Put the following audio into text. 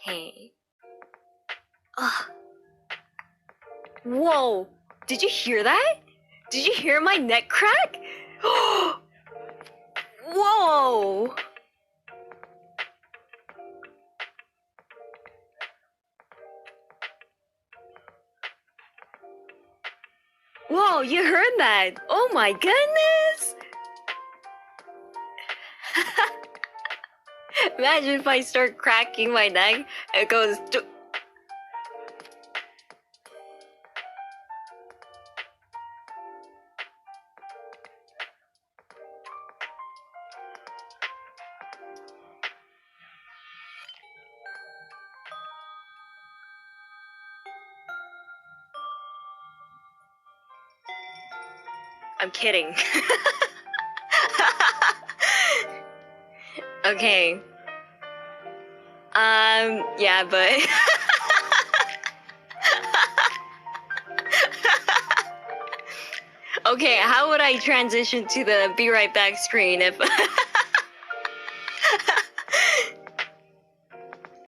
Okay. Ugh. Whoa! Did you hear that? Did you hear my neck crack? Whoa! Whoa, you heard that? Oh my goodness! Imagine if I start cracking my neck, it goes. I'm kidding. Okay. Yeah, but okay, how would I transition to the be right back screen if